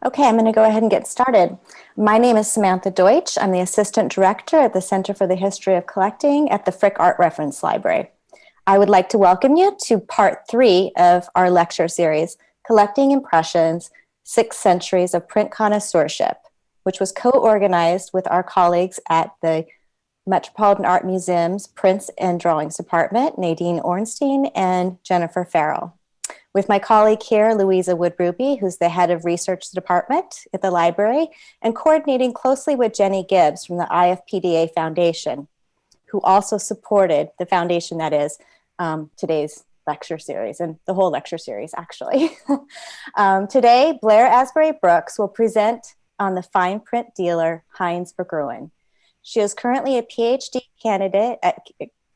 Okay, I'm going to go ahead and get started. My name is Samantha Deutch. I'm the Assistant Director at the Center for the History of Collecting at the Frick Art Reference Library. I would like to welcome you to part 3 of our lecture series, Collecting Impressions, 6 Centuries of Print Connoisseurship, which was co-organized with our colleagues at the Metropolitan Art Museum's Prints and Drawings Department, Nadine Ornstein and Jennifer Farrell. With my colleague here, Louisa Woodruby, who's the head of research department at the library, and coordinating closely with Jenny Gibbs from the IFPDA Foundation, who also supported the foundation that is today's lecture series, and the whole lecture series, actually. Today, Blair Asbury Brooks will present on the fine print dealer, Heinz Pagan. She is currently a Ph.D. candidate at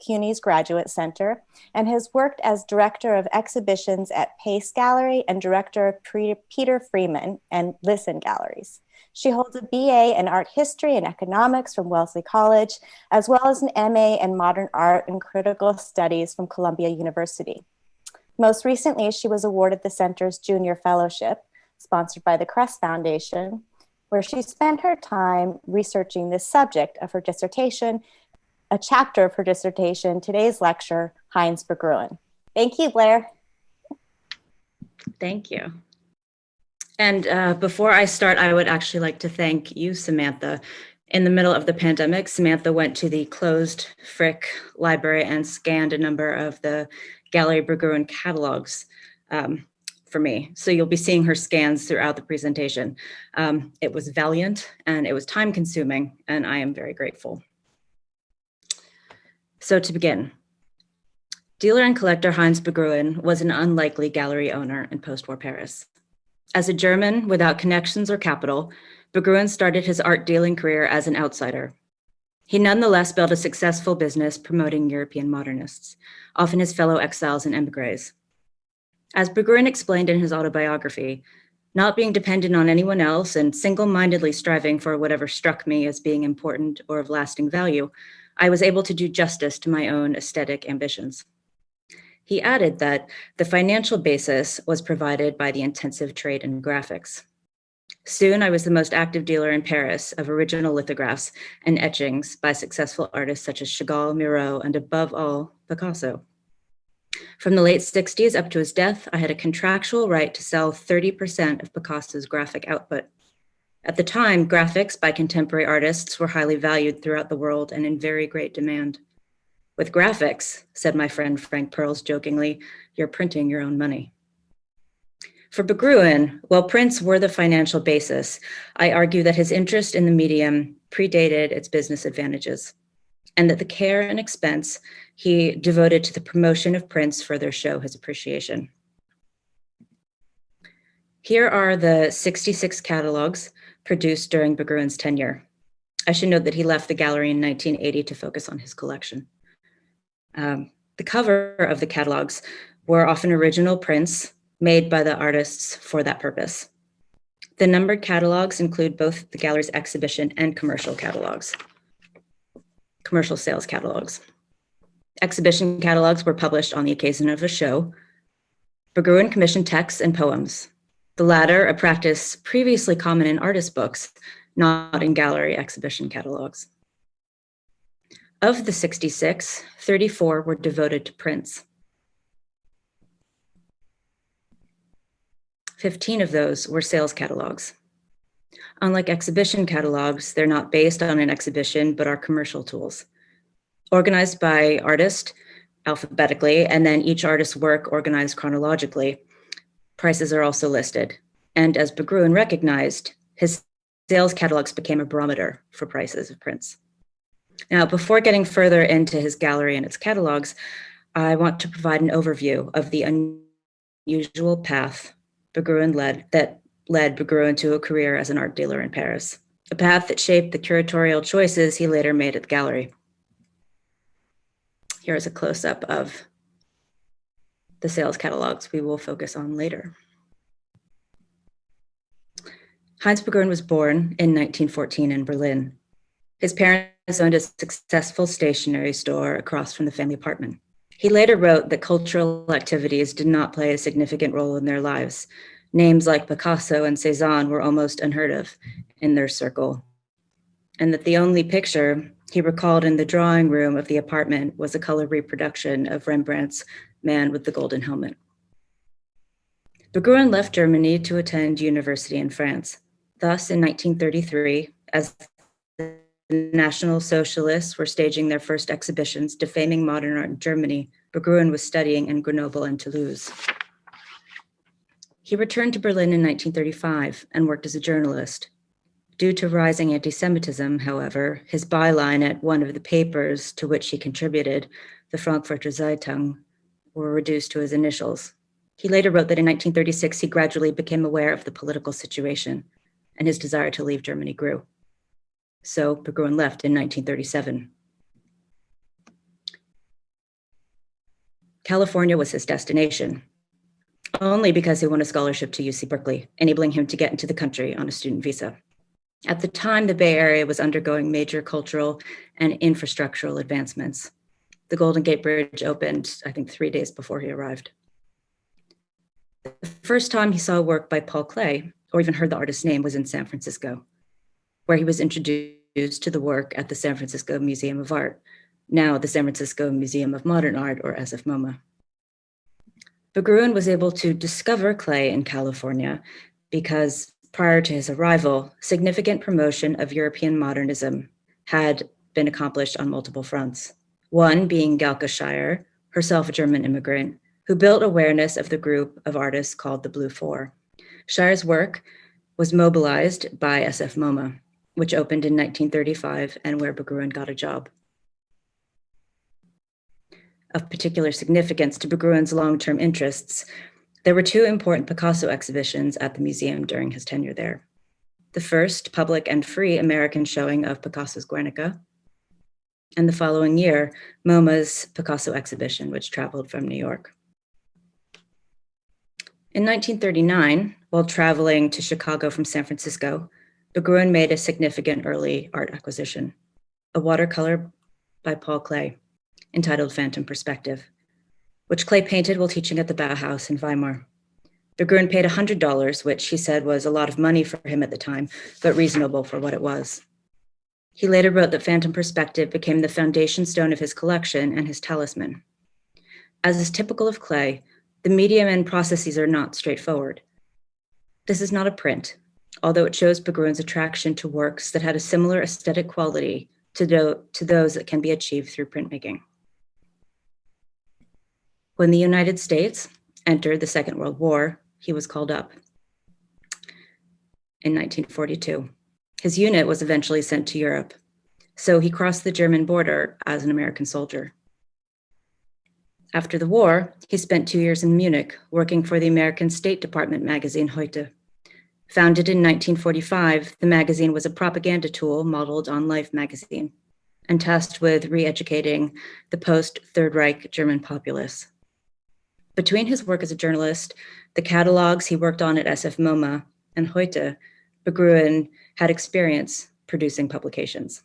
CUNY's Graduate Center and has worked as Director of Exhibitions at Pace Gallery and Director of Peter Freeman and Listen Galleries. She holds a BA in Art History and Economics from Wellesley College, as well as an MA in Modern Art and Critical Studies from Columbia University. Most recently, she was awarded the Center's Junior Fellowship, sponsored by the Crest Foundation, where she spent her time researching the subject of her dissertation, a chapter of her dissertation, today's lecture, Heinz Berggruen. Thank you, Blair. Thank you. And before I start, I would actually like to thank you, Samantha. In the middle of the pandemic, Samantha went to the closed Frick library and scanned a number of the Gallery Berggruen catalogs for me. So you'll be seeing her scans throughout the presentation. It was valiant and it was time consuming, and I am very grateful. So to begin, dealer and collector Heinz Berggruen was an unlikely gallery owner in post-war Paris. As a German without connections or capital, Berggruen started his art dealing career as an outsider. He nonetheless built a successful business promoting European modernists, often his fellow exiles and emigres. As Berggruen explained in his autobiography, not being dependent on anyone else and single-mindedly striving for whatever struck me as being important or of lasting value, I was able to do justice to my own aesthetic ambitions. He added that the financial basis was provided by the intensive trade in graphics. Soon, I was the most active dealer in Paris of original lithographs and etchings by successful artists such as Chagall, Miro, and above all, Picasso. From the late 60s up to his death, I had a contractual right to sell 30% of Picasso's graphic output. At the time, graphics by contemporary artists were highly valued throughout the world and in very great demand. With graphics, said my friend Frank Pearls jokingly, you're printing your own money. For Berggruen, while prints were the financial basis, I argue that his interest in the medium predated its business advantages, and that the care and expense he devoted to the promotion of prints further show his appreciation. Here are the 66 catalogs produced during Berggruen's tenure. I should note that he left the gallery in 1980 to focus on his collection. The cover of the catalogs were often original prints made by the artists for that purpose. The numbered catalogs include both the gallery's exhibition and commercial catalogs, commercial sales catalogs. Exhibition catalogs were published on the occasion of a show. Berggruen commissioned texts and poems. The latter, a practice previously common in artist books, not in gallery exhibition catalogs. Of the 66, 34 were devoted to prints. 15 of those were sales catalogs. Unlike exhibition catalogs, they're not based on an exhibition, but are commercial tools. Organized by artist alphabetically, and then each artist's work organized chronologically, prices are also listed. And as Berggruen recognized, his sales catalogs became a barometer for prices of prints. Now, before getting further into his gallery and its catalogs, I want to provide an overview of the unusual path Berggruen led Berggruen to a career as an art dealer in Paris, a path that shaped the curatorial choices he later made at the gallery. Here is a close-up of the sales catalogs we will focus on later. Heinz Pagan was born in 1914 in Berlin. His parents owned a successful stationery store across from the family apartment. He later wrote that cultural activities did not play a significant role in their lives, Names like Picasso and Cézanne were almost unheard of in their circle, and that the only picture he recalled in the drawing room of the apartment was a color reproduction of Rembrandt's Man with the Golden Helmet. Berggruen left Germany to attend university in France. Thus, in 1933, as the National Socialists were staging their first exhibitions defaming modern art in Germany, Berggruen was studying in Grenoble and Toulouse. He returned to Berlin in 1935 and worked as a journalist. Due to rising anti-Semitism, however, his byline at one of the papers to which he contributed, the Frankfurter Zeitung, were reduced to his initials. He later wrote that in 1936, he gradually became aware of the political situation, and his desire to leave Germany grew. So Berggruen left in 1937. California was his destination, only because he won a scholarship to UC Berkeley, enabling him to get into the country on a student visa. At the time, the Bay Area was undergoing major cultural and infrastructural advancements. The Golden Gate Bridge opened, I think, 3 days before he arrived. The first time he saw work by Paul Klee, or even heard the artist's name, was in San Francisco, where he was introduced to the work at the San Francisco Museum of Art, now the San Francisco Museum of Modern Art, or SF-MoMA. Berggruen was able to discover Klee in California because prior to his arrival, significant promotion of European modernism had been accomplished on multiple fronts. One being Galka Scheier, herself a German immigrant, who built awareness of the group of artists called the Blue Four. Scheier's work was mobilized by SF-MoMA, which opened in 1935 and where Berggruen got a job. Of particular significance to Berggruen's long-term interests, there were two important Picasso exhibitions at the museum during his tenure there. The first, public and free American showing of Picasso's Guernica, and the following year, MoMA's Picasso exhibition, which traveled from New York. In 1939, while traveling to Chicago from San Francisco, Berggruen made a significant early art acquisition, a watercolor by Paul Klee, entitled Phantom Perspective, which Klee painted while teaching at the Bauhaus in Weimar. Berggruen paid $100, which he said was a lot of money for him at the time, but reasonable for what it was. He later wrote that Phantom Perspective became the foundation stone of his collection and his talisman. As is typical of Klee, the medium and processes are not straightforward. This is not a print, although it shows Berggruen's attraction to works that had a similar aesthetic quality to those that can be achieved through printmaking. When the United States entered the Second World War, he was called up in 1942. His unit was eventually sent to Europe, so he crossed the German border as an American soldier. After the war, he spent 2 years in Munich working for the American State Department magazine Heute. Founded in 1945, the magazine was a propaganda tool modeled on Life magazine and tasked with re-educating the post-Third Reich German populace. Between his work as a journalist, the catalogs he worked on at SF-MoMA, and Heute, Berggruen had experience producing publications.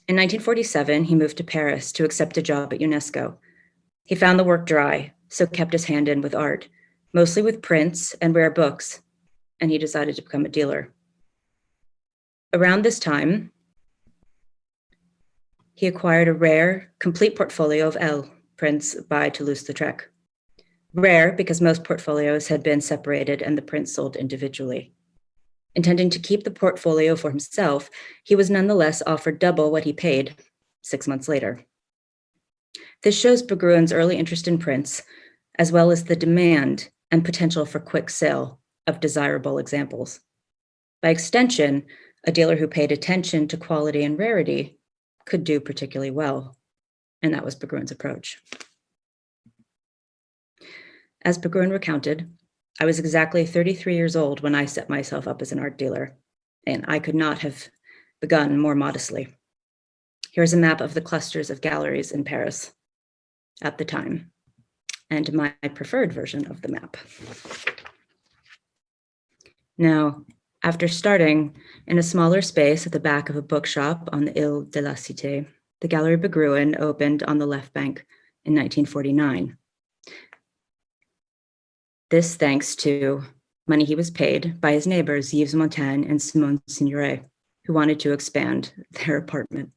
In 1947, he moved to Paris to accept a job at UNESCO. He found the work dry, so kept his hand in with art, mostly with prints and rare books, and he decided to become a dealer. Around this time, he acquired a rare, complete portfolio of L prints by Toulouse-Lautrec. Rare because most portfolios had been separated and the prints sold individually. Intending to keep the portfolio for himself, he was nonetheless offered double what he paid 6 months later. This shows Berggruen's early interest in prints, as well as the demand and potential for quick sale of desirable examples. By extension, a dealer who paid attention to quality and rarity could do particularly well, and that was Berggruen's approach. As Berggruen recounted, I was exactly 33 years old when I set myself up as an art dealer, and I could not have begun more modestly. Here's a map of the clusters of galleries in Paris at the time, and my preferred version of the map. Now, after starting in a smaller space at the back of a bookshop on the Ile de la Cité, the Gallery Berggruen opened on the left bank in 1949. This thanks to money he was paid by his neighbors, Yves Montaigne and Simone Signoret, who wanted to expand their apartment.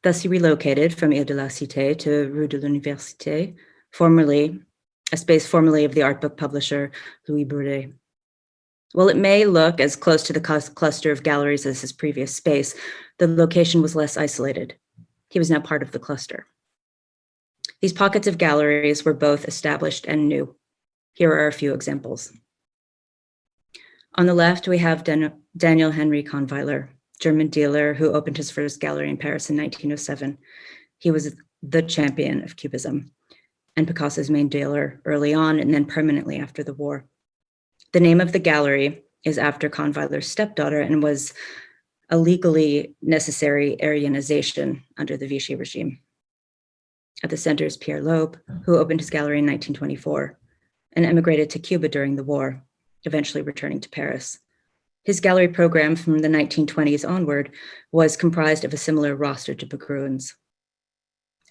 Thus, he relocated from Ile de la Cité to Rue de l'Université, a space formerly of the art book publisher Louis Boudet. While it may look as close to the cluster of galleries as his previous space, the location was less isolated. He was now part of the cluster. These pockets of galleries were both established and new. Here are a few examples. On the left, we have Daniel Henry Kahnweiler, German dealer who opened his first gallery in Paris in 1907. He was the champion of Cubism and Picasso's main dealer early on and then permanently after the war. The name of the gallery is after Kahnweiler's stepdaughter and was a legally necessary Aryanization under the Vichy regime. At the center is Pierre Loeb, who opened his gallery in 1924 and emigrated to Cuba during the war, eventually returning to Paris. His gallery program from the 1920s onward was comprised of a similar roster to Berggruen's.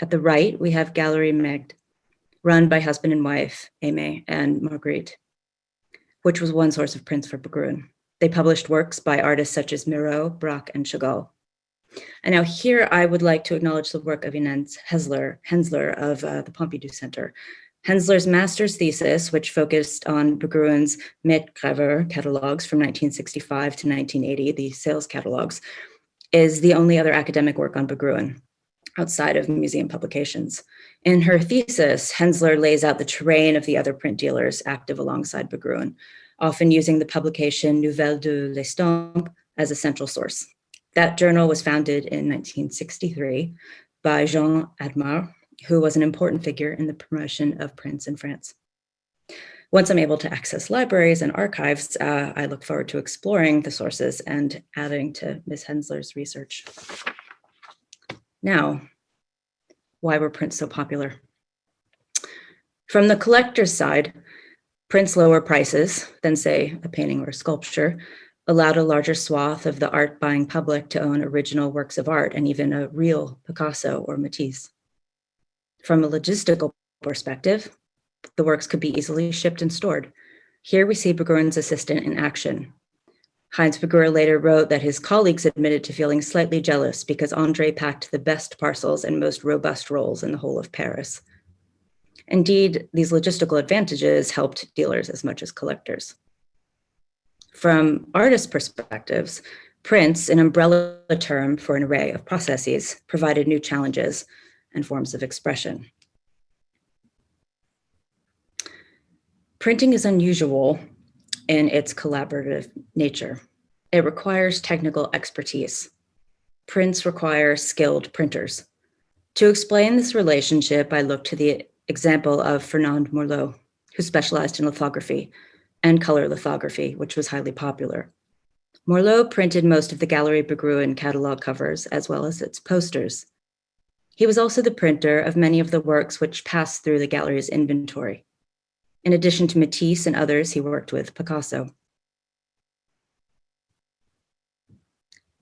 At the right, we have Gallery Megd, run by husband and wife, Aimé and Marguerite, which was one source of prints for Berggruen. They published works by artists such as Miro, Braque, and Chagall. And now here I would like to acknowledge the work of Inez Hensler of the Pompidou Center. Hensler's master's thesis, which focused on Berggruen's Mcgruin catalogs from 1965 to 1980, the sales catalogs, is the only other academic work on Berggruen outside of museum publications. In her thesis, Hensler lays out the terrain of the other print dealers active alongside Berggruen, often using the publication Nouvelles de l'Estampe as a central source. That journal was founded in 1963 by Jean Admar, who was an important figure in the promotion of prints in France. Once I'm able to access libraries and archives, I look forward to exploring the sources and adding to Ms. Hensler's research. Now, why were prints so popular? From the collector's side, prints' lower prices than, say, a painting or a sculpture allowed a larger swath of the art-buying public to own original works of art and even a real Picasso or Matisse. From a logistical perspective, the works could be easily shipped and stored. Here we see Berggruen's assistant in action. Heinz Pagan later wrote that his colleagues admitted to feeling slightly jealous because André packed the best parcels and most robust rolls in the whole of Paris. Indeed, these logistical advantages helped dealers as much as collectors. From artist perspectives, prints, an umbrella term for an array of processes, provided new challenges and forms of expression. Printing is unusual in its collaborative nature. It requires technical expertise. Prints require skilled printers. To explain this relationship, I look to the example of Fernand Morlot, who specialized in lithography and color lithography, which was highly popular. Morlot printed most of the Gallery Berggruen catalog covers, as well as its posters. He was also the printer of many of the works which passed through the gallery's inventory. In addition to Matisse and others, he worked with Picasso.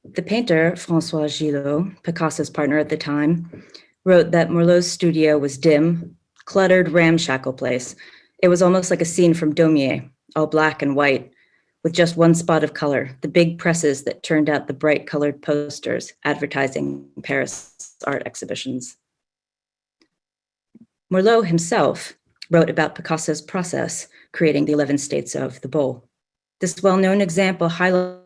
The painter, François Gillot, Picasso's partner at the time, wrote that Morlot's studio was dim, cluttered, ramshackle place. It was almost like a scene from Daumier, all black and white, with just one spot of color, the big presses that turned out the bright colored posters advertising Paris art exhibitions. Morlot himself wrote about Picasso's process, creating the 11 states of the bowl. This well-known example highlights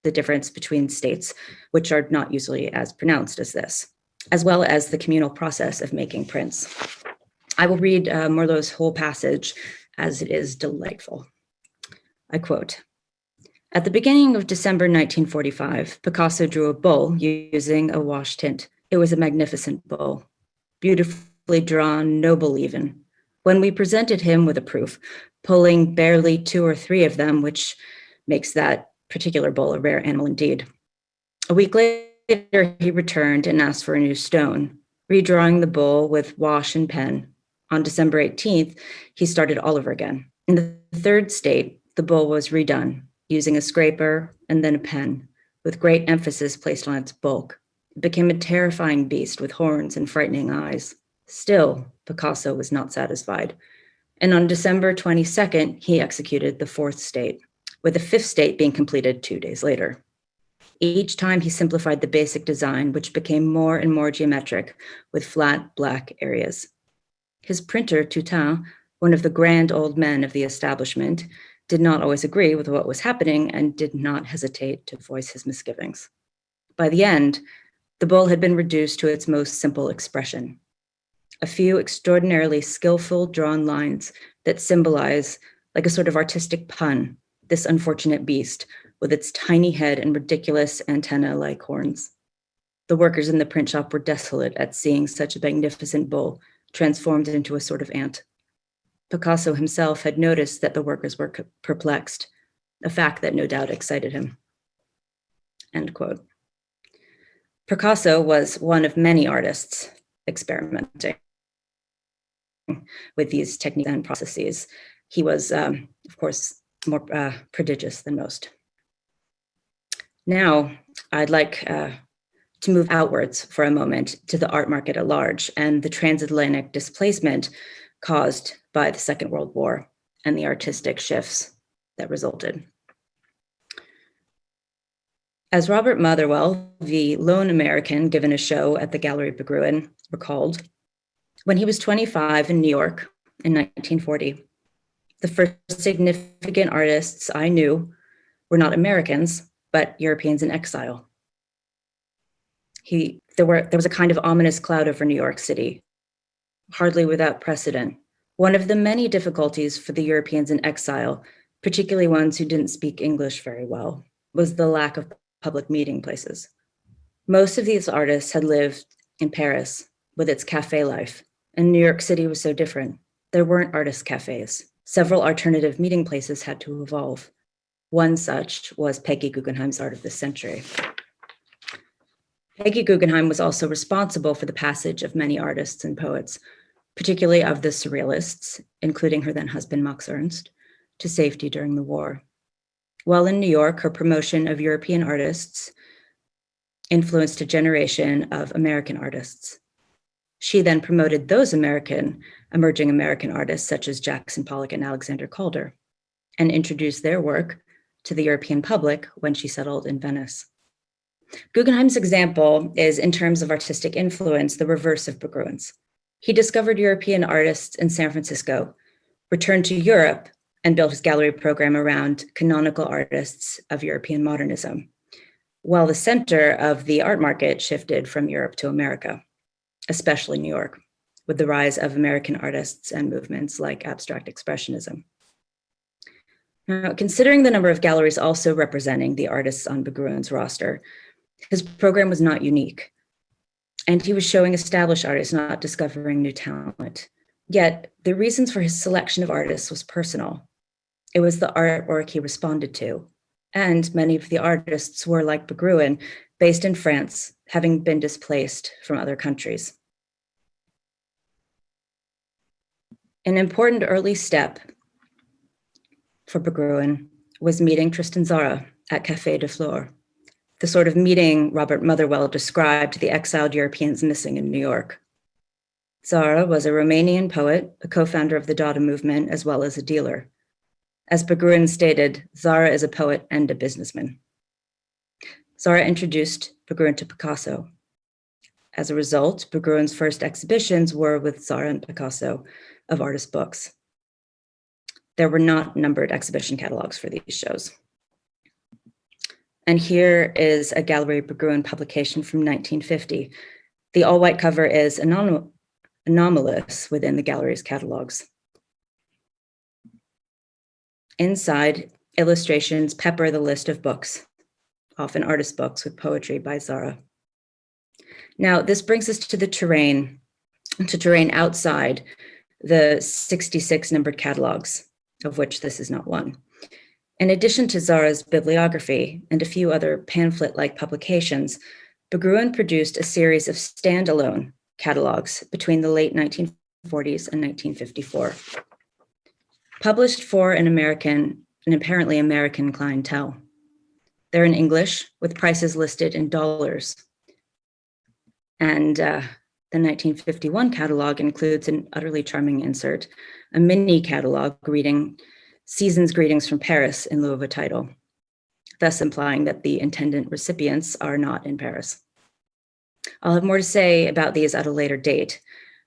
the difference between states, which are not usually as pronounced as this, as well as the communal process of making prints. I will read Morlot's whole passage as it is delightful. I quote, "At the beginning of December 1945, Picasso drew a bull using a wash tint. It was a magnificent bull, beautifully drawn, noble even. When we presented him with a proof, pulling barely 2 or 3 of them, which makes that particular bull a rare animal indeed. A week later, he returned and asked for a new stone, redrawing the bull with wash and pen. On December 18th, he started all over again. In the 3rd state, the bull was redone, using a scraper and then a pen, with great emphasis placed on its bulk. It became a terrifying beast with horns and frightening eyes. Still, Picasso was not satisfied. And on December 22nd, he executed the fourth state, with the fifth state being completed 2 days later. Each time he simplified the basic design, which became more and more geometric with flat black areas. His printer, Toutain, one of the grand old men of the establishment, did not always agree with what was happening and did not hesitate to voice his misgivings. By the end, the bull had been reduced to its most simple expression. A few extraordinarily skillful drawn lines that symbolize, like a sort of artistic pun, this unfortunate beast with its tiny head and ridiculous antenna-like horns. The workers in the print shop were desolate at seeing such a magnificent bull transformed into a sort of ant. Picasso himself had noticed that the workers were perplexed, a fact that no doubt excited him. End quote. Picasso was one of many artists experimenting with these techniques and processes. He was, of course, more prodigious than most. Now, I'd like to move outwards for a moment to the art market at large and the transatlantic displacement caused by the Second World War and the artistic shifts that resulted. As Robert Motherwell, the lone American given a show at the Gallery Berggruen, recalled, when he was 25 in New York in 1940, the first significant artists I knew were not Americans, but Europeans in exile. There was a kind of ominous cloud over New York City, hardly without precedent. One of the many difficulties for the Europeans in exile, particularly ones who didn't speak English very well, was the lack of public meeting places. Most of these artists had lived in Paris with its cafe life, and New York City was so different. There weren't artist cafes. Several alternative meeting places had to evolve. One such was Peggy Guggenheim's Art of the Century. Peggy Guggenheim was also responsible for the passage of many artists and poets, particularly of the Surrealists, including her then husband Max Ernst, to safety during the war. While in New York, her promotion of European artists influenced a generation of American artists. She then promoted those emerging American artists such as Jackson Pollock and Alexander Calder, and introduced their work to the European public when she settled in Venice. Guggenheim's example is, in terms of artistic influence, the reverse of Berggruen's. He discovered European artists in San Francisco, returned to Europe, and built his gallery program around canonical artists of European modernism, while the center of the art market shifted from Europe to America, especially New York, with the rise of American artists and movements like abstract expressionism. Now, considering the number of galleries also representing the artists on Berggruen's roster, his program was not unique, and he was showing established artists, not discovering new talent. Yet, the reasons for his selection of artists was personal. It was the artwork he responded to, and many of the artists were, like Berggruen, based in France, having been displaced from other countries. An important early step for Berggruen was meeting Tristan Tzara at Café de Flore, the sort of meeting Robert Motherwell described the exiled Europeans missing in New York. Tzara was a Romanian poet, a co-founder of the Dada movement, as well as a dealer. As Berggruen stated, Tzara is a poet and a businessman. Tzara introduced Berggruen to Picasso. As a result, Berggruen's first exhibitions were with Tzara and Picasso of artist books. There were not numbered exhibition catalogs for these shows. And here is a Gallery Berggruen publication from 1950. The all-white cover is anomalous within the gallery's catalogs. Inside, illustrations pepper the list of books, often artist books with poetry by Tzara. Now, this brings us to the terrain outside the 66 numbered catalogs, of which this is not one. In addition to Tzara's bibliography and a few other pamphlet-like publications, Berggruen produced a series of standalone catalogs between the late 1940s and 1954. Published for an apparently American clientele. They're in English with prices listed in dollars. And The 1951 catalog includes an utterly charming insert, a mini catalog reading Season's Greetings from Paris in lieu of a title, thus implying that the intended recipients are not in Paris. I'll have more to say about these at a later date,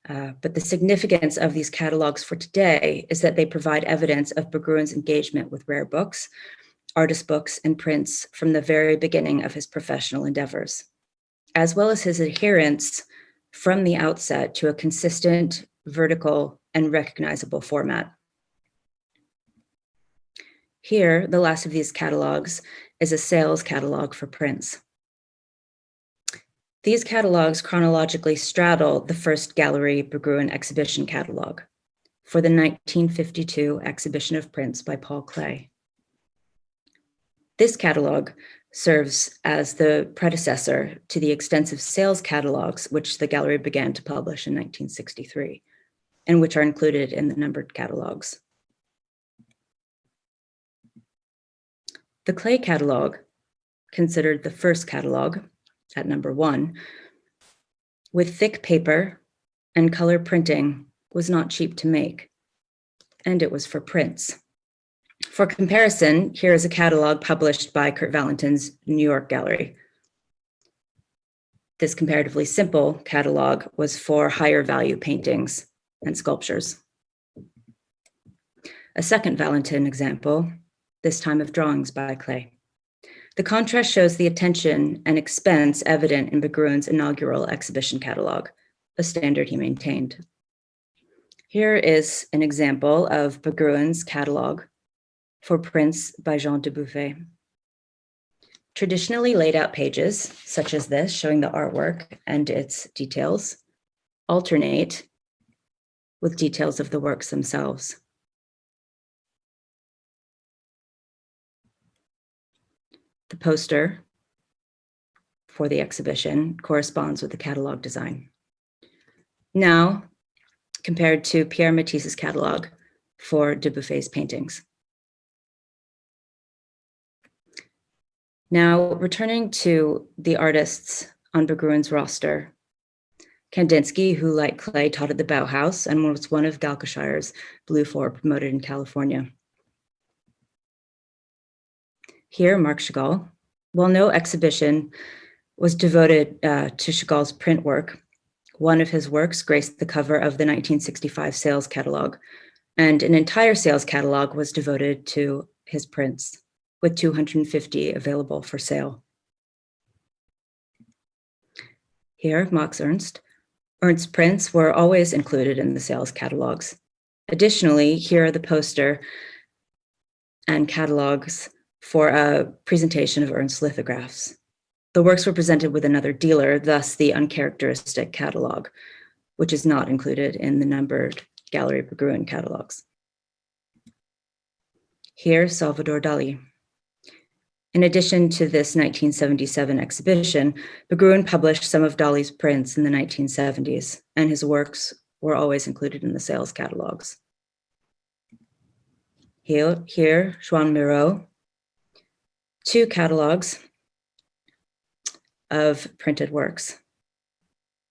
but the significance of these catalogs for today is that they provide evidence of Berggruen's engagement with rare books, artist books, and prints from the very beginning of his professional endeavors, as well as his adherence from the outset to a consistent, vertical, and recognizable format. Here, the last of these catalogs is a sales catalog for prints. These catalogs chronologically straddle the first Gallery Berggruen exhibition catalog for the 1952 exhibition of prints by Paul Klee. This catalog serves as the predecessor to the extensive sales catalogs which the gallery began to publish in 1963, and which are included in the numbered catalogs. The Klee catalog, considered the first catalog at number 1, with thick paper and color printing, was not cheap to make, and it was for prints. For comparison, here is a catalog published by Kurt Valentin's New York gallery. This comparatively simple catalog was for higher value paintings and sculptures. A second Valentin example, this time of drawings by Klee. The contrast shows the attention and expense evident in Berggruen's inaugural exhibition catalog, a standard he maintained. Here is an example of Berggruen's catalog for prints by Jean Dubuffet. Traditionally laid out pages, such as this, showing the artwork and its details, alternate with details of the works themselves. The poster for the exhibition corresponds with the catalog design. Now, compared to Pierre Matisse's catalog for Dubuffet's paintings. Now, returning to the artists on Berggruen's roster, Kandinsky, who like Klee taught at the Bauhaus and was one of Galkashire's Blue Four promoted in California. Here, Marc Chagall. While no exhibition was devoted to Chagall's print work, one of his works graced the cover of the 1965 sales catalog, and an entire sales catalog was devoted to his prints, with 250 available for sale. Here, Max Ernst. Ernst's prints were always included in the sales catalogs. Additionally, here are the poster and catalogs for a presentation of Ernst's lithographs. The works were presented with another dealer, thus the uncharacteristic catalog, which is not included in the numbered Gallery Berggruen catalogs. Here, Salvador Dali. In addition to this 1977 exhibition, Berggruen published some of Dali's prints in the 1970s, and his works were always included in the sales catalogs. Here, Joan Miró, 2 catalogs of printed works.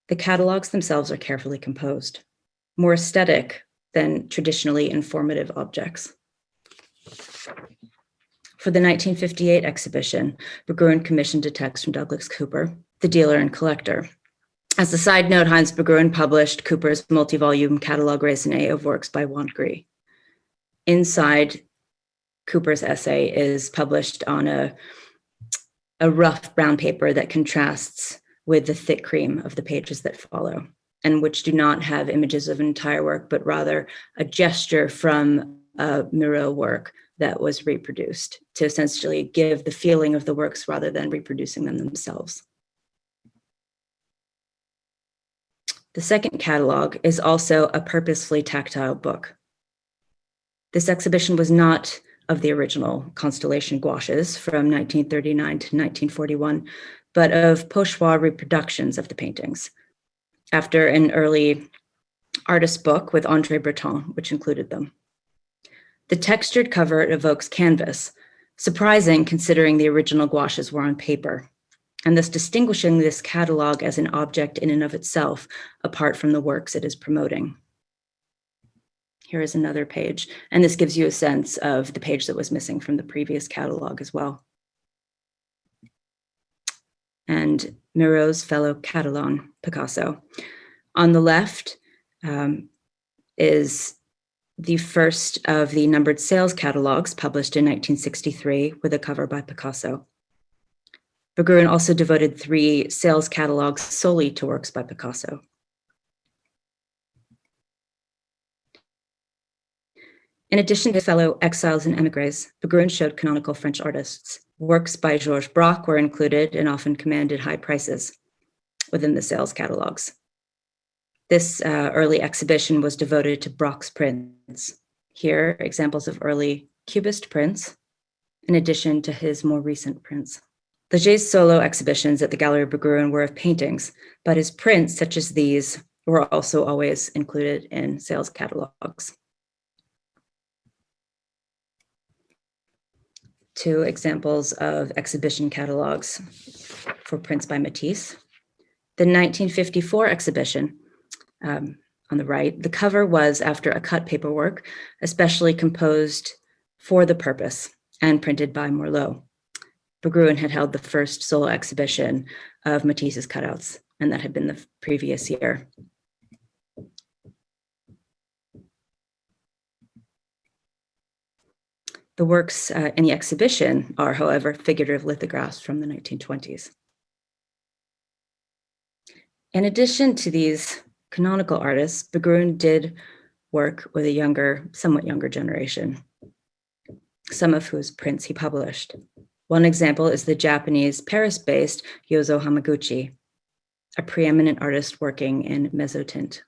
The catalogs themselves are carefully composed, more aesthetic than traditionally informative objects. For the 1958 exhibition, Berggruen commissioned a text from Douglas Cooper, the dealer and collector. As a side note, Heinz Pagan published Cooper's multi-volume catalog raisonné of works by Wandgry. Inside, Cooper's essay is published on a rough brown paper that contrasts with the thick cream of the pages that follow, and which do not have images of an entire work, but rather a gesture from a Miró work that was reproduced to essentially give the feeling of the works rather than reproducing them themselves. The second catalog is also a purposefully tactile book. This exhibition was not of the original Constellation gouaches from 1939 to 1941, but of Postwar reproductions of the paintings, after an early artist book with André Breton, which included them. The textured cover evokes canvas, surprising considering the original gouaches were on paper, and thus distinguishing this catalog as an object in and of itself, apart from the works it is promoting. Here is another page, and this gives you a sense of the page that was missing from the previous catalog as well. And Miraut's fellow Catalan, Picasso. On the left is the first of the numbered sales catalogs published in 1963 with a cover by Picasso. Berggruen also devoted 3 sales catalogs solely to works by Picasso. In addition to fellow exiles and émigrés, Berggruen showed canonical French artists. Works by Georges Braque were included and often commanded high prices within the sales catalogs. This early exhibition was devoted to Braque's prints. Here, examples of early Cubist prints, in addition to his more recent prints. Leger's solo exhibitions at the Gallery Berggruen were of paintings, but his prints, such as these, were also always included in sales catalogs. 2 examples of exhibition catalogs for prints by Matisse. The 1954 exhibition, on the right, the cover was after a cut paperwork, especially composed for the purpose and printed by Morlot. Berggruen had held the first solo exhibition of Matisse's cutouts, and that had been the previous year. The works in the exhibition are, however, figurative lithographs from the 1920s. In addition to these canonical artists, Berggruen did work with a somewhat younger generation, some of whose prints he published. One example is the Japanese Paris-based Yozo Hamaguchi, a preeminent artist working in mezzotint.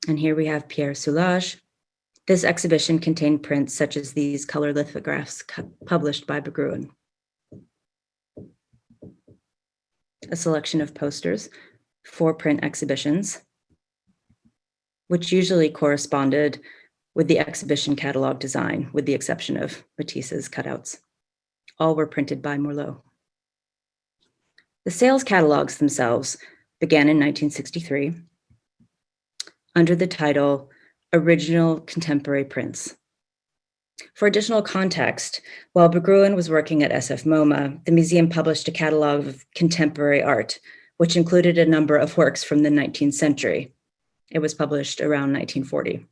And here we have Pierre Soulages. This exhibition contained prints such as these color lithographs published by Berggruen. A selection of posters for print exhibitions, which usually corresponded with the exhibition catalog design, with the exception of Matisse's cutouts. All were printed by Morlot. The sales catalogs themselves began in 1963 under the title Original Contemporary Prints. For additional context, while Berggruen was working at SF MoMA, the museum published a catalog of contemporary art, which included a number of works from the 19th century. It was published around 1940.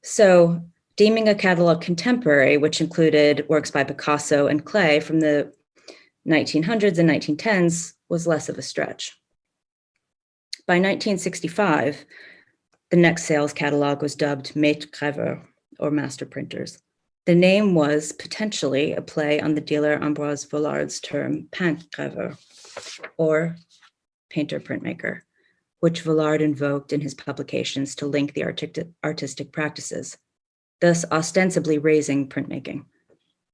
So, deeming a catalog contemporary, which included works by Picasso and Klee from the 1900s and 1910s, was less of a stretch. By 1965, the next sales catalog was dubbed Maîtres Graveurs, or Master Printers. The name was potentially a play on the dealer Ambroise Volard's term peintre graveur, or painter printmaker, which Vollard invoked in his publications to link the artistic practices, thus ostensibly raising printmaking.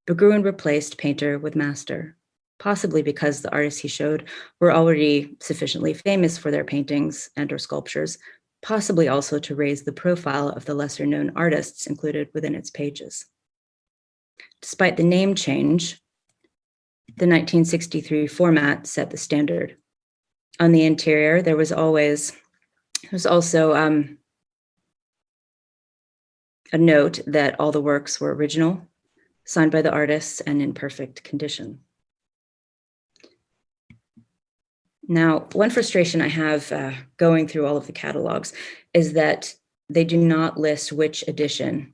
Berggruen replaced painter with master, possibly because the artists he showed were already sufficiently famous for their paintings and or sculptures, possibly also to raise the profile of the lesser-known artists included within its pages. Despite the name change, the 1963 format set the standard. On the interior, there was also a note that all the works were original, signed by the artists, and in perfect condition. Now, one frustration I have going through all of the catalogs is that they do not list which edition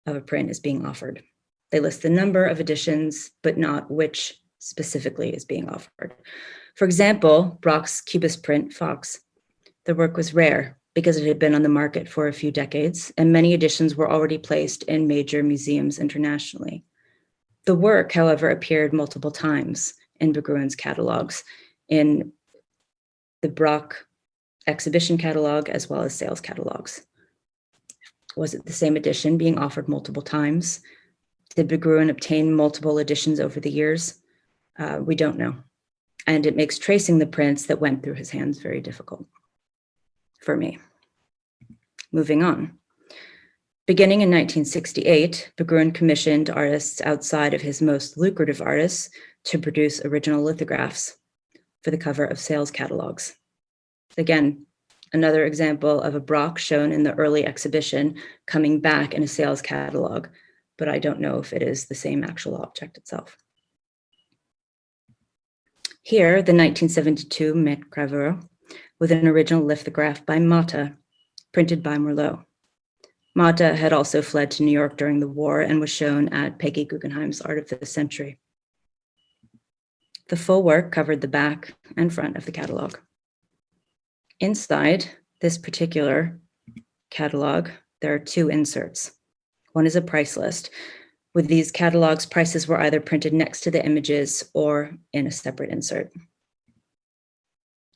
of a print is being offered. They list the number of editions, but not which specifically is being offered. For example, Braque's Cubist print, Fox. The work was rare because it had been on the market for a few decades, and many editions were already placed in major museums internationally. The work, however, appeared multiple times in Berggrun's catalogs, in the Braque exhibition catalog as well as sales catalogs. Was it the same edition being offered multiple times? Did Berggruen obtain multiple editions over the years? We don't know. And it makes tracing the prints that went through his hands very difficult for me. Moving on. Beginning in 1968, Berggruen commissioned artists outside of his most lucrative artists to produce original lithographs for the cover of sales catalogs. Again, another example of a Brock shown in the early exhibition coming back in a sales catalog, but I don't know if it is the same actual object itself. Here, the 1972 Mcgruin with an original lithograph by Mata, printed by Merlot. Mata had also fled to New York during the war and was shown at Peggy Guggenheim's Art of the Century. The full work covered the back and front of the catalog. Inside this particular catalog, there are two inserts. One is a price list. With these catalogs, prices were either printed next to the images or in a separate insert,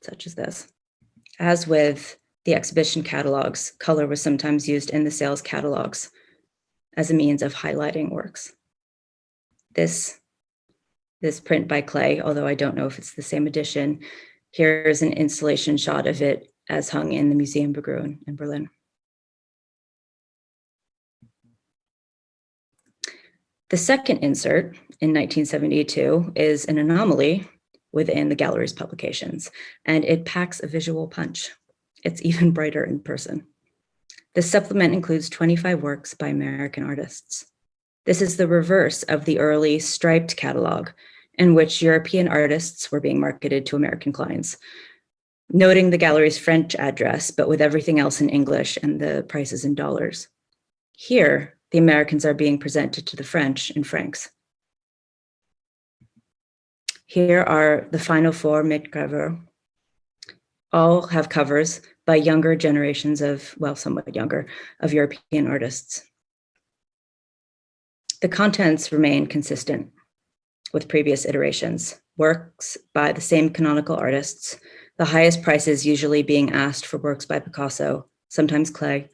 such as this. As with the exhibition catalogs, color was sometimes used in the sales catalogs as a means of highlighting works. This print by Clay, although I don't know if it's the same edition, here is an installation shot of it as hung in the Museum Berggruen in Berlin. The second insert in 1972 is an anomaly within the gallery's publications, and it packs a visual punch. It's even brighter in person. The supplement includes 25 works by American artists. This is the reverse of the early striped catalog, in which European artists were being marketed to American clients, noting the gallery's French address, but with everything else in English and the prices in dollars. Here, the Americans are being presented to the French in francs. Here are the final four Mcgruin. All have covers by younger generations of, well, somewhat younger, of European artists. The contents remain consistent with previous iterations. Works by the same canonical artists, the highest prices usually being asked for works by Picasso, sometimes Clay,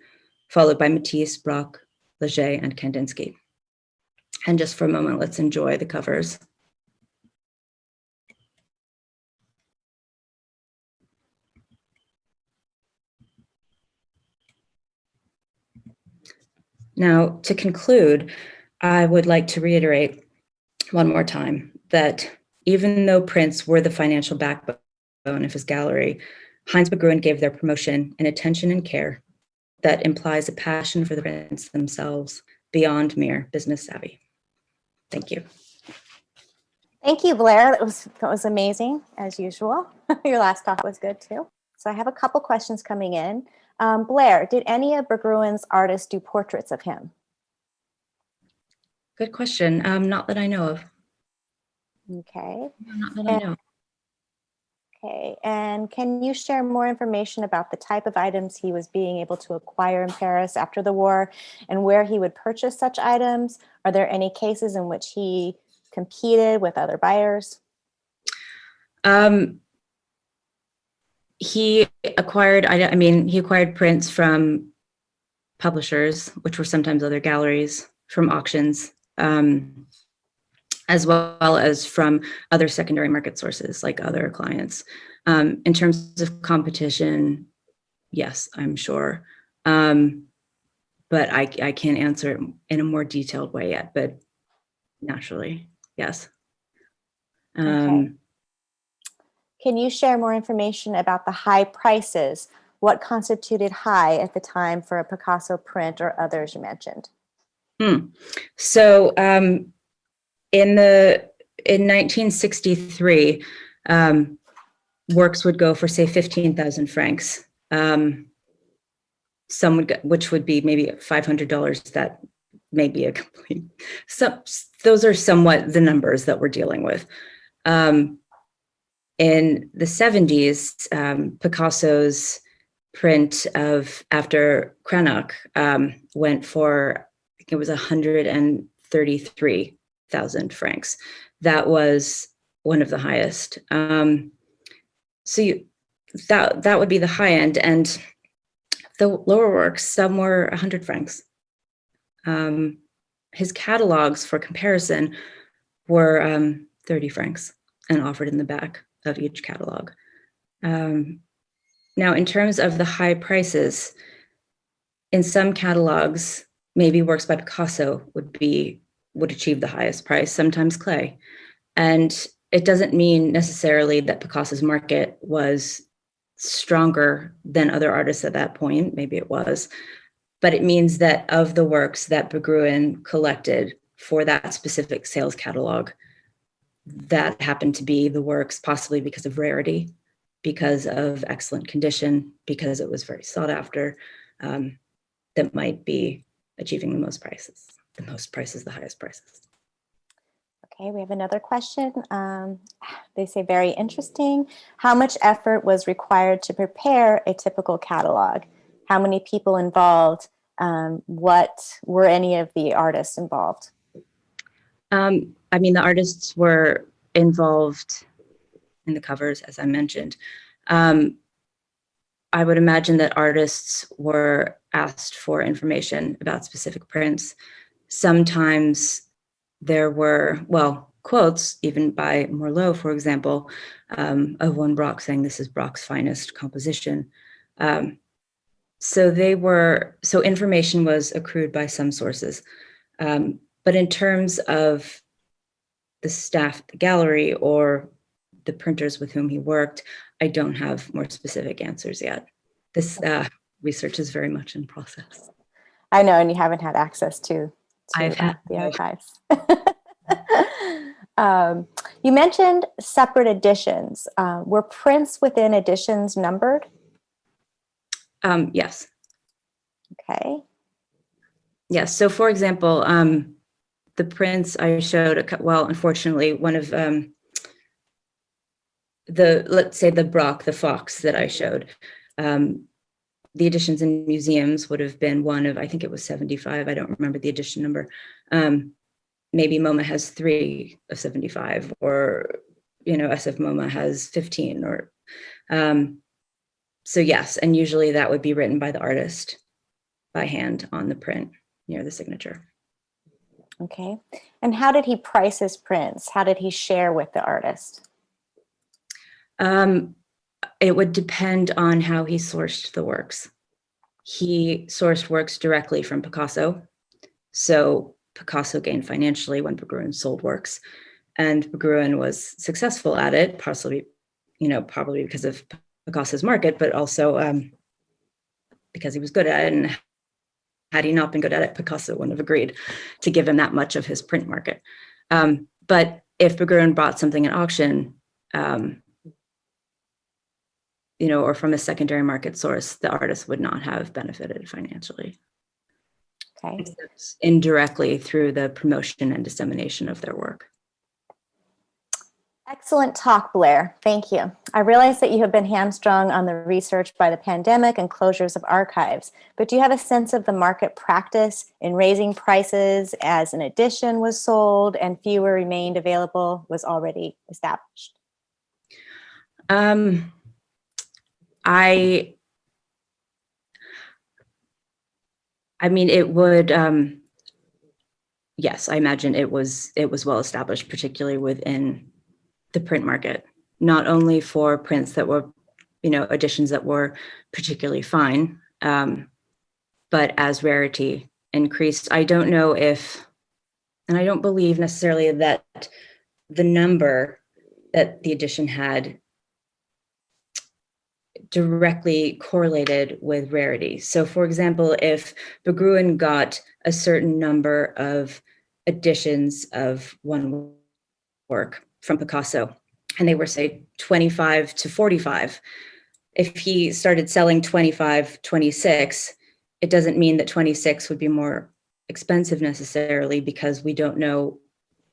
followed by Matisse, Braque, Leger, and Kandinsky. And just for a moment, let's enjoy the covers. Now, to conclude, I would like to reiterate one more time that even though prints were the financial backbone of his gallery, Heinz Mcgruin gave their promotion an attention and care that implies a passion for the prints themselves beyond mere business savvy. Thank you. Thank you, Blair. That was amazing, as usual. Your last talk was good, too. So I have a couple questions coming in. Blair, did any of Berggrun's artists do portraits of him? Good question. Not that I know of. Okay. Not that I know. Okay. And can you share more information about the type of items he was being able to acquire in Paris after the war and where he would purchase such items? Are there any cases in which he competed with other buyers? He acquired prints from publishers, which were sometimes other galleries, from auctions, as well as from other secondary market sources like other clients. In terms of competition, yes, I'm sure. But I can't answer it in a more detailed way yet, but naturally, yes. Okay. Can you share more information about the high prices? What constituted high at the time for a Picasso print or others you mentioned? So in 1963, works would go for, say, 15,000 francs. Some would go, which would be maybe $500. That may be a complete. Those are somewhat the numbers that we're dealing with. In the 70s, Picasso's print of After Cranach went for, I think it was 133,000 francs. That was one of the highest. That would be the high end, and the lower works, some were 100 francs. His catalogs, for comparison, were 30 francs and offered in the back of each catalog. Now, in terms of the high prices, in some catalogs, maybe works by Picasso would achieve the highest price, sometimes clay. And it doesn't mean necessarily that Picasso's market was stronger than other artists at that point. Maybe it was, but it means that of the works that Berggruen collected for that specific sales catalog, that happened to be the works, possibly because of rarity, because of excellent condition, because it was very sought after, that might be achieving the most prices. The most prices, the highest prices. Okay, we have another question. They say very interesting. How much effort was required to prepare a typical catalog? How many people involved? What were any of the artists involved? I mean, the artists were involved in the covers, as I mentioned. I would imagine that artists were asked for information about specific prints. Sometimes there were, well, quotes, even by Morlot, for example, of one Brock saying this is Brock's finest composition. So information was accrued by some sources. But in terms of the staff at the gallery or the printers with whom he worked, I don't have more specific answers yet. This research is very much in process. I know, and you haven't had access to the archives. You mentioned separate editions. Were prints within editions numbered? Yes. Okay. Yes. So, for example, the prints I showed, well, unfortunately, one of let's say the Brock, the fox that I showed, the editions in museums would have been one of, I think it was 75. I don't remember the edition number. Maybe MoMA has 3 of 75, or, SF MoMA has 15, or, so yes. And usually that would be written by the artist by hand on the print near the signature. Okay. And how did he price his prints? How did he share with the artist? It would depend on how he sourced the works. He sourced works directly from Picasso. So Picasso gained financially when Berggruen sold works, and Berggruen was successful at it, probably because of Picasso's market, but also because he was good at it. And had he not been good at it, Picasso wouldn't have agreed to give him that much of his print market. But if Berggruen bought something at auction, or from a secondary market source, the artist would not have benefited financially. Okay. Except indirectly through the promotion and dissemination of their work. Excellent talk, Blair. Thank you. I realize that you have been hamstrung on the research by the pandemic and closures of archives, but do you have a sense of the market practice in raising prices as an edition was sold and fewer remained available was already established? I mean, it would, yes, I imagine it was well established, particularly within the print market, not only for prints that were, editions that were particularly fine, but as rarity increased. I don't know if, and I don't believe necessarily that the number that the edition had directly correlated with rarity. So, for example, if Berggruen got a certain number of editions of one work from Picasso, and they were, say, 25 to 45, if he started selling 25, 26, it doesn't mean that 26 would be more expensive necessarily, because we don't know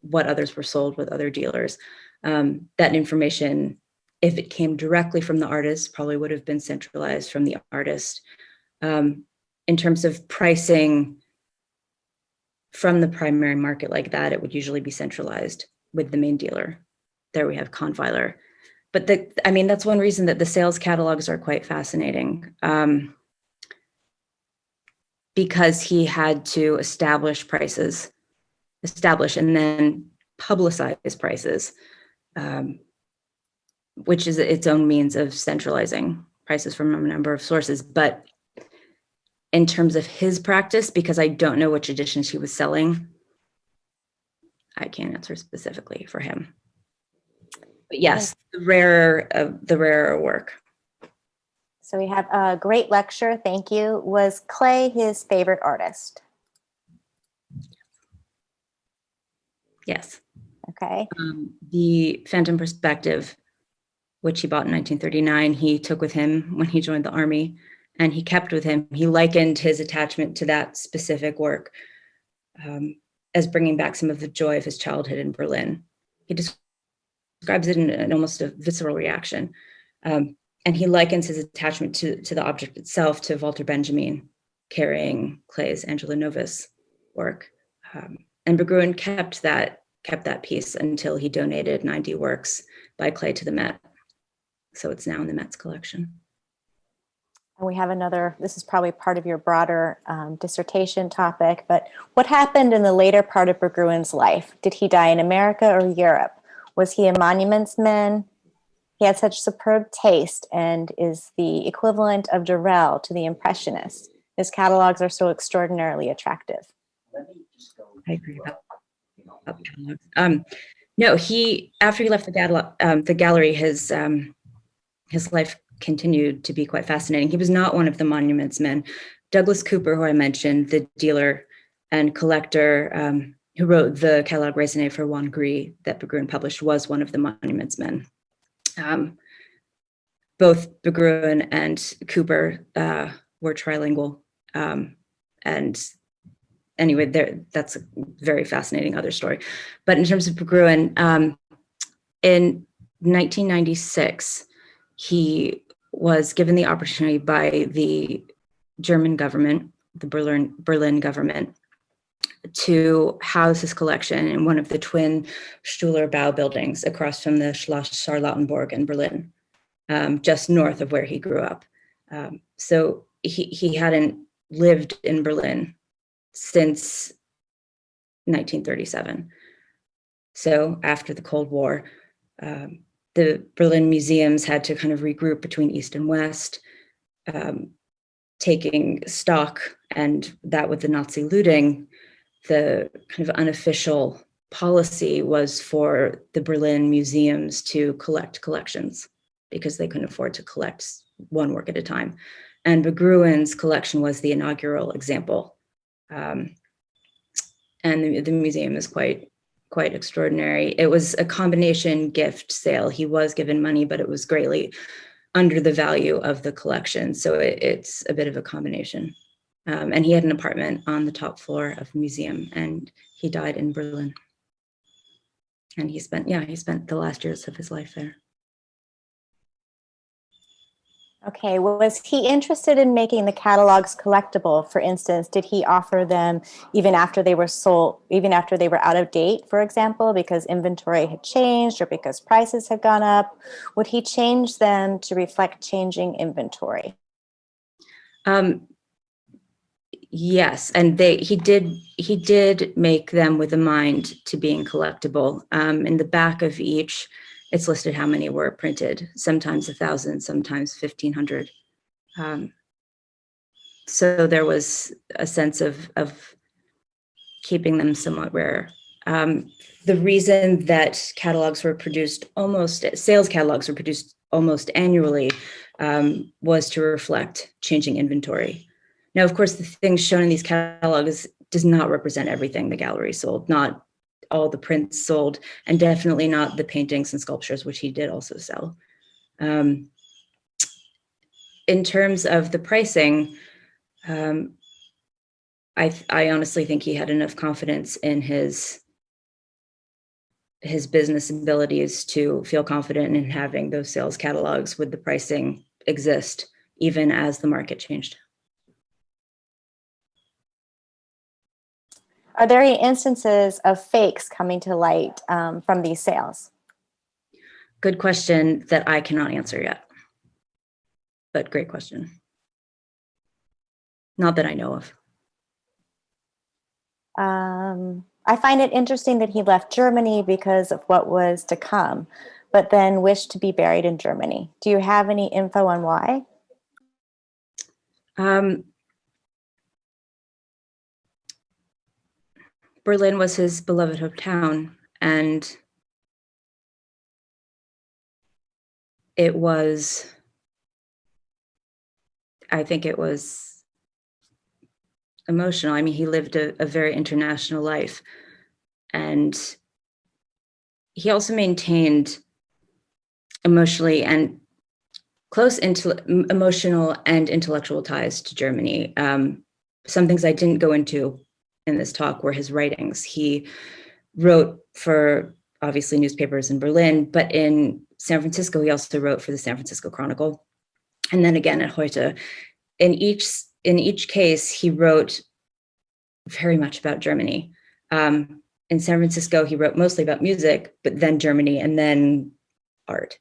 what others were sold with other dealers. That information, if it came directly from the artist, probably would have been centralized from the artist. In terms of pricing from the primary market like that, it would usually be centralized with the main dealer. There we have Confiler. But that's one reason that the sales catalogs are quite fascinating, because he had to establish and then publicize prices, which is its own means of centralizing prices from a number of sources. But in terms of his practice, because I don't know which editions he was selling, I can't answer specifically for him. But yes, the rarer work. So we have a great lecture. Thank you. Was clay his favorite artist? Yes. Okay. The Phantom Perspective, which he bought in 1939, he took with him when he joined the army, and he kept with him. He likened his attachment to that specific work as bringing back some of the joy of his childhood in Berlin. He describes it in almost a visceral reaction. And he likens his attachment to the object itself to Walter Benjamin carrying Clay's Angela Novus work. And Berggruen kept that piece until he donated 90 works by Clay to the Met. So it's now in the Met's collection. And we have another, this is probably part of your broader dissertation topic, but what happened in the later part of Berggrun's life? Did he die in America or Europe? Was he a monuments man? He had such superb taste and is the equivalent of Durrell to the Impressionists. His catalogs are so extraordinarily attractive. I agree about catalogs. No, after he left the gallery, his life continued to be quite fascinating. He was not one of the monuments men. Douglas Cooper, who I mentioned, the dealer and collector who wrote the Catalogue Raisonné for Juan Gris that Berggruen published, was one of the monuments men. Both Berggruen and Cooper were trilingual. And anyway, that's a very fascinating other story. But in terms of Berggruen, in 1996, he was given the opportunity by the German government, the Berlin government, to house his collection in one of the twin Stuhler Bau buildings across from the Schloss Charlottenburg in Berlin, just north of where he grew up. So he hadn't lived in Berlin since 1937. So after the Cold War, the Berlin museums had to kind of regroup between East and West, taking stock, and that with the Nazi looting, the kind of unofficial policy was for the Berlin museums to collect collections because they couldn't afford to collect one work at a time. And Berggrun's collection was the inaugural example. And the museum is quite extraordinary. It was a combination gift sale. He was given money, but it was greatly under the value of the collection. So it's a bit of a combination. And he had an apartment on the top floor of the museum, and he died in Berlin. And he spent the last years of his life there. Okay, was he interested in making the catalogs collectible? For instance, did he offer them even after they were sold, even after they were out of date, for example, because inventory had changed or because prices had gone up? Would he change them to reflect changing inventory? Yes, and he did make them with a mind to being collectible. In the back of each, it's listed how many were printed, sometimes 1,000, sometimes 1,500. So there was a sense of keeping them somewhat rare. The reason that sales catalogs were produced almost annually was to reflect changing inventory. Now, of course, the things shown in these catalogs does not represent everything the gallery sold, not all the prints sold, and definitely not the paintings and sculptures, which he did also sell. In terms of the pricing, I honestly think he had enough confidence in his business abilities to feel confident in having those sales catalogs with the pricing exist, even as the market changed. Are there any instances of fakes coming to light from these sales? Good question that I cannot answer yet, but great question. Not that I know of. I find it interesting that he left Germany because of what was to come, but then wished to be buried in Germany. Do you have any info on why? Berlin was his beloved hometown, and I think it was emotional. I mean, he lived a very international life, and he also maintained emotional and intellectual ties to Germany. Some things I didn't go into in this talk were his writings. He wrote for obviously newspapers in Berlin, but in San Francisco, he also wrote for the San Francisco Chronicle. And then again at Heute. In each case, he wrote very much about Germany. In San Francisco, he wrote mostly about music, but then Germany, and then art.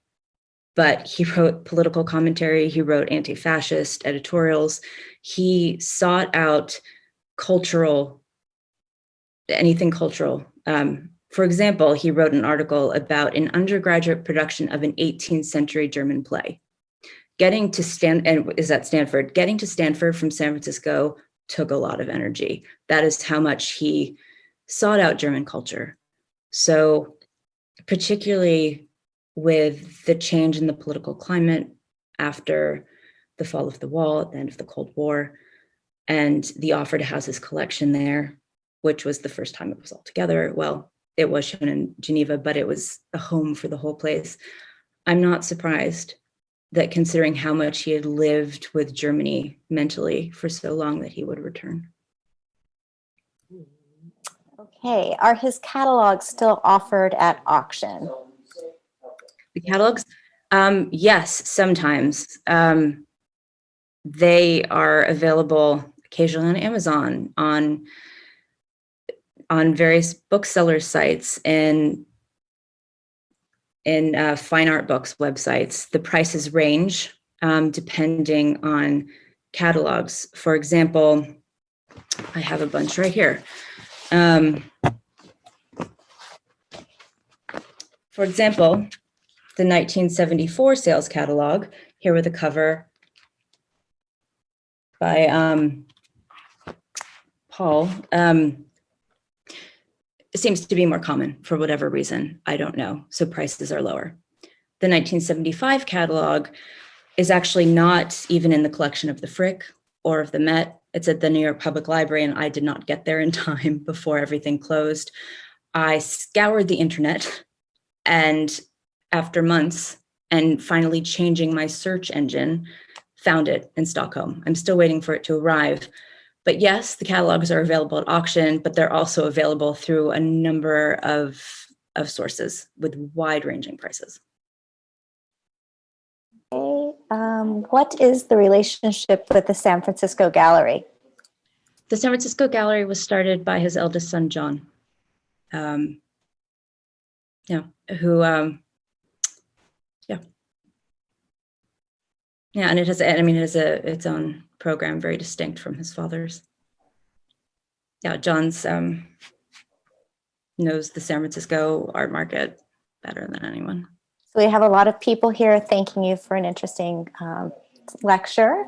But he wrote political commentary, he wrote anti-fascist editorials. He sought out anything cultural. For example, he wrote an article about an undergraduate production of an 18th century German play. Getting to Stanford from San Francisco took a lot of energy. That is how much he sought out German culture. So particularly with the change in the political climate after the fall of the wall at the end of the Cold War, and the offer to house his collection there, which was the first time it was all together. Well, it was shown in Geneva, but it was a home for the whole place. I'm not surprised that, considering how much he had lived with Germany mentally for so long, that he would return. Okay, are his catalogs still offered at auction? The catalogs? Yes, sometimes. They are available occasionally on Amazon, on various bookseller sites, and in fine art books websites. The prices range depending on catalogs. For example, I have a bunch right here. For example, the 1974 sales catalog, here with a cover by Paul. It seems to be more common for whatever reason, I don't know, so prices are lower. The 1975 catalog is actually not even in the collection of the Frick or of the Met. It's at the New York Public Library, and I did not get there in time before everything closed. I scoured the internet, and after months and finally changing my search engine, found it in Stockholm. I'm still waiting for it to arrive. But yes, the catalogs are available at auction, but they're also available through a number of sources with wide-ranging prices. Okay. What is the relationship with the San Francisco Gallery? The San Francisco Gallery was started by his eldest son, John. And it has its own program, very distinct from his father's. Yeah, John's knows the San Francisco art market better than anyone. So we have a lot of people here thanking you for an interesting lecture.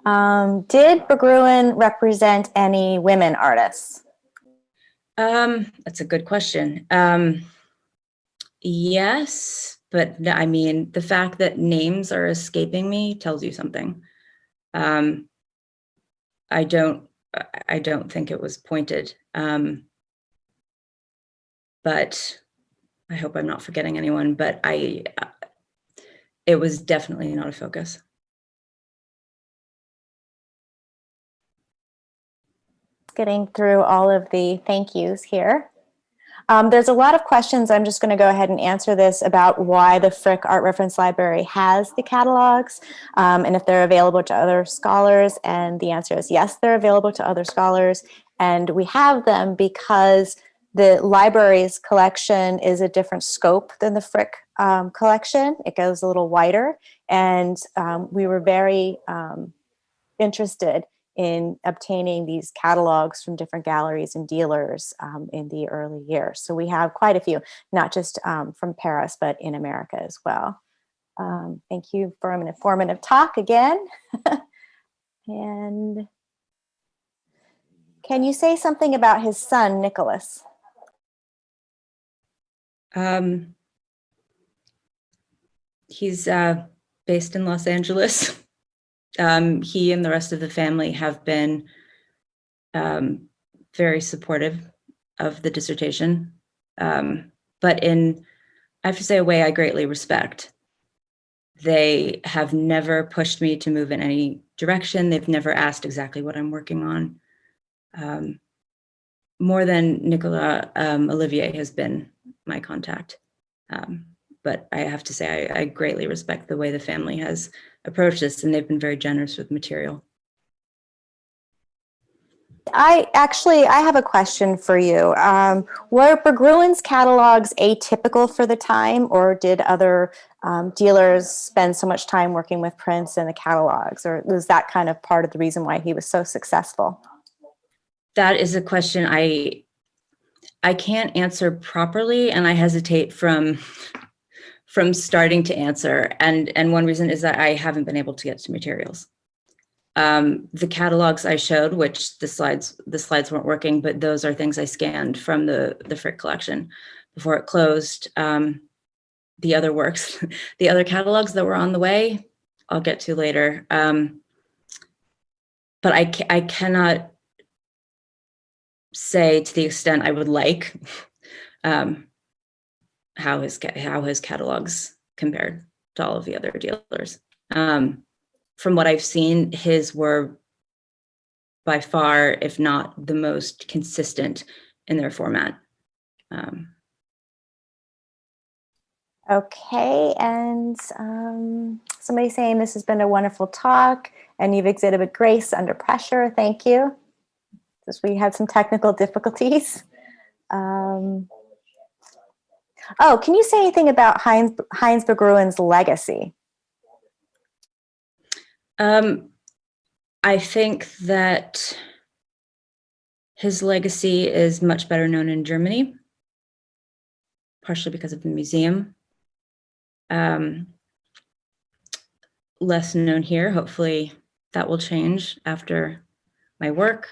Did Berggruen represent any women artists? That's a good question. Yes, but I mean, the fact that names are escaping me tells you something. I don't think it was pointed, but I hope I'm not forgetting anyone, but it was definitely not a focus. Getting through all of the thank yous here. There's a lot of questions. I'm just going to go ahead and answer this about why the Frick Art Reference Library has the catalogs and if they're available to other scholars. And the answer is yes, they're available to other scholars. And we have them because the library's collection is a different scope than the Frick collection. It goes a little wider. And we were very interested in obtaining these catalogs from different galleries and dealers in the early years. So we have quite a few, not just from Paris, but in America as well. Thank you for an informative talk again. And Can you say something about his son, Nicholas? He's based in Los Angeles. He and the rest of the family have been very supportive of the dissertation, but in, I have to say, a way I greatly respect. They have never pushed me to move in any direction. They've never asked exactly what I'm working on. More than Nicolas, Olivier has been my contact. But I have to say, I greatly respect the way the family has approached this, and they've been very generous with material. I have a question for you. Were Berggrun's catalogs atypical for the time, or did other dealers spend so much time working with prints and the catalogs, or was that kind of part of the reason why he was so successful? That is a question I can't answer properly, and I hesitate from starting to answer. And one reason is that I haven't been able to get to materials. The catalogs I showed, which the slides weren't working, but those are things I scanned from the Frick collection before it closed. The other works, the other catalogs that were on the way, I'll get to later. But I cannot say to the extent I would like how his catalogs compared to all of the other dealers. From what I've seen, his were by far, if not the most consistent in their format. Okay, and somebody saying this has been a wonderful talk and you've exhibited grace under pressure. Thank you. Because we had some technical difficulties. Oh, can you say anything about Heinz Berggrun's legacy? I think that his legacy is much better known in Germany, partially because of the museum. Less known here. Hopefully that will change after my work.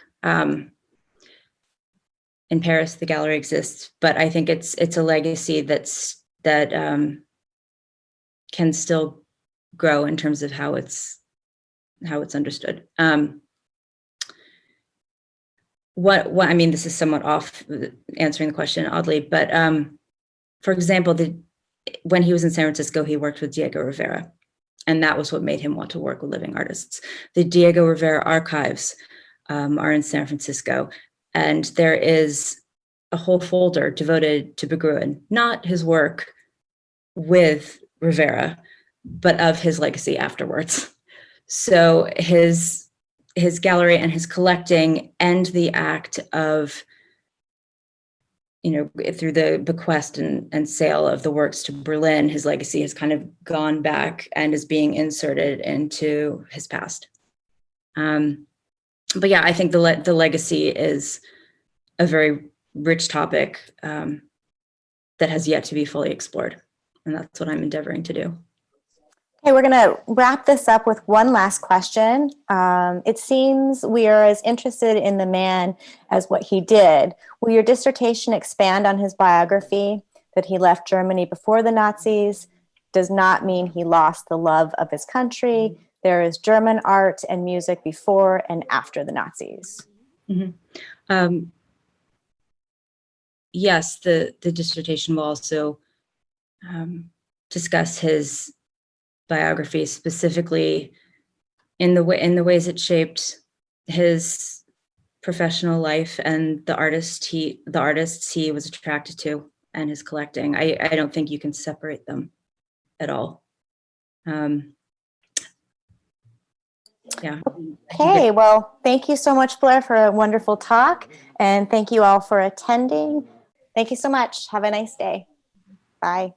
In Paris, the gallery exists, but I think it's a legacy that can still grow in terms of how it's understood. What I mean, this is somewhat off answering the question oddly, but for example, when he was in San Francisco, he worked with Diego Rivera, and that was what made him want to work with living artists. The Diego Rivera archives are in San Francisco, and there is a whole folder devoted to Berggruen, not his work with Rivera, but of his legacy afterwards. So his gallery and his collecting end the act of, through the bequest and sale of the works to Berlin, his legacy has kind of gone back and is being inserted into his past. But yeah, I think the legacy is a very rich topic that has yet to be fully explored. And that's what I'm endeavoring to do. Okay, we're going to wrap this up with one last question. It seems we are as interested in the man as what he did. Will your dissertation expand on his biography, that he left Germany before the Nazis does not mean he lost the love of his country? There is German art and music before and after the Nazis. Mm-hmm. Yes, the dissertation will also discuss his biography, specifically in the ways it shaped his professional life and the artists he was attracted to and his collecting. I don't think you can separate them at all. Yeah. Okay, well, thank you so much, Blair, for a wonderful talk, and thank you all for attending. Thank you so much. Have a nice day. Bye.